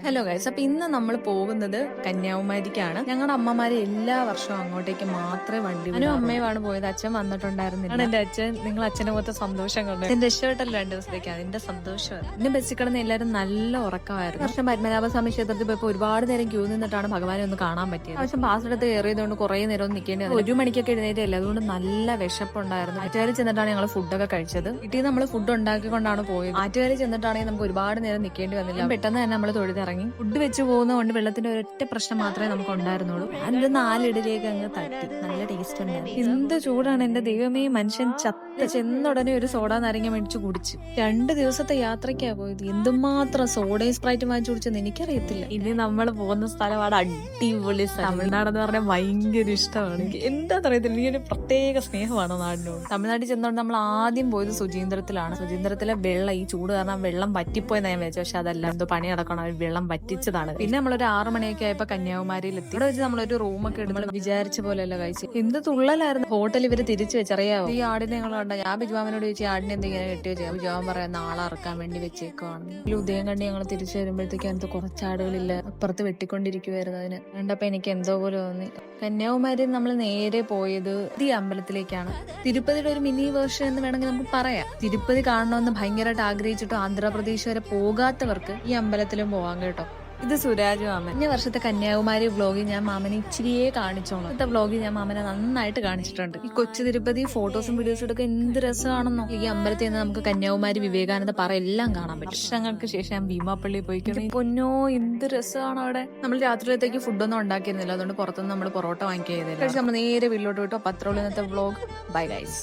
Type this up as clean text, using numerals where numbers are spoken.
Hello guys, അപ്പൊ ഇന്ന് നമ്മൾ പോകുന്നത് കന്യാകുമാരിക്കാണ്. ഞങ്ങളുടെ അമ്മമാരെ എല്ലാ വർഷവും അങ്ങോട്ടേക്ക് മാത്രമേ വണ്ടി ഞാനും അമ്മയുമാണ് പോയത്. അച്ഛൻ വന്നിട്ടുണ്ടായിരുന്നില്ല. എന്റെ അച്ഛൻ നിങ്ങൾ അച്ഛനെ മൊത്തം സന്തോഷം കൊണ്ട് എന്റെ രക്ഷപ്പെട്ടല്ലോ 2 ദിവസത്തേക്ക്, അതിന്റെ സന്തോഷമാണ്. ഇന്ന് ബസ്സിൽ കിടന്ന് എല്ലാവരും നല്ല ഉറക്കമായിരുന്നു. വർഷം പത്മനാഭസ്വാമി ക്ഷേത്രത്തിൽ പോയപ്പോൾ ഒരുപാട് നേരം ക്യൂ നിന്നിട്ടാണ് ഭഗവാനെ ഒന്ന് കാണാൻ പറ്റിയത്. പക്ഷെ പാസ് എടുത്ത് കയറിയതുകൊണ്ട് കുറെ നേരം ഒന്ന് നിൽക്കേണ്ടി വന്നു. 1 മണിക്കൊക്കെ എഴുന്നേറ്റല്ല, അതുകൊണ്ട് നല്ല വിശപ്പുണ്ടായിരുന്നു. ആറ്റുകാലിൽ ചെന്നിട്ടാണ് ഞങ്ങൾ ഫുഡൊക്കെ കഴിച്ചത്. വീട്ടിൽ നമ്മൾ ഫുഡ് ഉണ്ടാക്കിക്കൊണ്ടാണ് പോയത്. ആറ്റുകാലിൽ ചെന്നിട്ടാണെങ്കിൽ നമുക്ക് ഒരുപാട് നേരം നിൽക്കേണ്ടി വന്നില്ല. പെട്ടെന്ന് തന്നെ നമ്മൾ തൊഴുതിറങ്ങി. ഫുഡ് വെച്ച് പോകുന്നതുകൊണ്ട് വെള്ളത്തിന്റെ ഒരൊറ്റ പ്രശ്നം മാത്രമേ നമുക്ക് ഉണ്ടായിരുന്നുള്ളൂ. ഞാനൊരു 4 ഇഡലിയൊക്കെ അങ്ങ് തട്ടി. നല്ല ടേസ്റ്റ് ഉണ്ടായിരുന്നു. എന്ത് ചൂടാണ് എന്റെ ദൈവമേ, മനുഷ്യൻ ചെന്നുടനെ ഒരു സോഡ നാരങ്ങ മേടിച്ച് കുടിച്ച്. 2 ദിവസത്തെ യാത്രയ്ക്കാ പോയത്. എന്തുമാത്രം സോഡയും സ്പ്രൈറ്റും വാങ്ങിച്ചു കുടിച്ചെന്ന് എനിക്കറിയത്തില്ല. ഇനി നമ്മൾ പോകുന്ന സ്ഥലമാണ് അടിപൊളി സ്ഥലം. തമിഴ്നാടെന്ന് പറഞ്ഞാൽ ഭയങ്കര ഇഷ്ടമാണ് എനിക്ക്. എന്താണെന്ന് അറിയത്തില്ല, എനിക്കൊരു പ്രത്യേക സ്നേഹമാണ് നാടിനോട്. തമിഴ്നാട്ടിൽ ചെന്നോണ്ട് നമ്മൾ ആദ്യം പോയത് സുചീന്ദ്രത്തിലാണ്. സുചീന്ദ്രത്തിലെ വെള്ളം, ഈ ചൂട് കാരണം വെള്ളം വറ്റിപ്പോയെന്ന് ഞാൻ വിചാരിച്ചു. പക്ഷെ അതല്ല, എന്തോ പണി നടക്കണം, അവർ വെള്ളം വറ്റിച്ചതാണ്. പിന്നെ നമ്മളൊരു 6 മണിയൊക്കെ ആയപ്പോ കന്യാകുമാരിയിൽ എത്തി. ഇവിടെ വെച്ച് നമ്മളൊരു റൂമൊക്കെ എടുത്ത് നമ്മൾ വിചാരിച്ച പോലെയല്ല കഴിച്ചു. എന്ത് തുള്ളലായിരുന്നു. ഹോട്ടൽ ഇവര് തിരിച്ചു വെച്ചറിയാവോ. ഈ ആടിനെ ഞങ്ങൾ കണ്ട, ഞാൻ ബിജുമാമനോട് ചോദിച്ചു ആടിനെ എന്തെങ്കിലും കെട്ടി വെച്ചാൽ ബിജുമാമൻ പറയാം നാളെ ഇറക്കാൻ വേണ്ടി വെച്ചേക്കുവാണ്. ഉദയം കണ്ടി ഞങ്ങൾ തിരിച്ചു വരുമ്പോഴത്തേക്ക് അതിനകത്ത് കുറച്ച് ആടുകളില്ല, അപ്പുറത്ത് വെട്ടിക്കൊണ്ടിരിക്കുവായിരുന്നു. അതിന് കണ്ടപ്പോ എനിക്ക് എന്തോ പോലെ തോന്നി. കന്യാകുമാരി നമ്മൾ നേരെ പോയത് ഈ അമ്പലത്തിലേക്കാണ്. തിരുപ്പതിയുടെ ഒരു മിനി വേർഷൻ എന്ന് വേണമെങ്കിൽ നമുക്ക് പറയാം. തിരുപ്പതി കാണണമെന്ന് ഭയങ്കരമായിട്ട് ആഗ്രഹിച്ചിട്ടും ആന്ധ്രാപ്രദേശ് വരെ പോകാത്തവർക്ക് ഈ അമ്പലത്തിലും പോവാം കേട്ടോ. ഇത് സുരാജ് മാമൻ. കഴിഞ്ഞ വർഷത്തെ കന്യാകുമാരി വ്ളോഗിൽ ഞാൻ മാമനെ ഇച്ചിരിയെ കാണിച്ചോളൂ. ഇന്നത്തെ വ്ളോഗിൽ ഞാൻ മാമനെ നന്നായിട്ട് കാണിച്ചിട്ടുണ്ട്. ഈ കൊച്ചു തിരുപ്പതി ഫോട്ടോസും വീഡിയോസും ഒക്കെ എന്ത് രസമാണെന്നോ. ഈ അമ്പലത്തിൽ നിന്ന് നമുക്ക് കന്യാകുമാരി, വിവേകാനന്ദ പാറ എല്ലാം കാണാൻ പറ്റും. വർഷങ്ങൾക്ക് ശേഷം ഞാൻ ഭീമാപ്പള്ളി പോയിക്കണം. പൊന്നോ, എന്ത് രസമാണ് അവിടെ. നമ്മൾ രാത്രിയിലത്തേക്ക് ഫുഡൊന്നും ഉണ്ടാക്കിയിരുന്നില്ല, അതുകൊണ്ട് പുറത്തുനിന്ന് നമ്മൾ പൊറോട്ട വാങ്ങിക്കുക ചെയ്തില്ല. പക്ഷെ നമ്മൾ നേരെ വീട്ടിലോട്ട് വിട്ടു. പത്രമുള്ള ഇന്നത്തെ വ്ളോഗ്. Bye guys.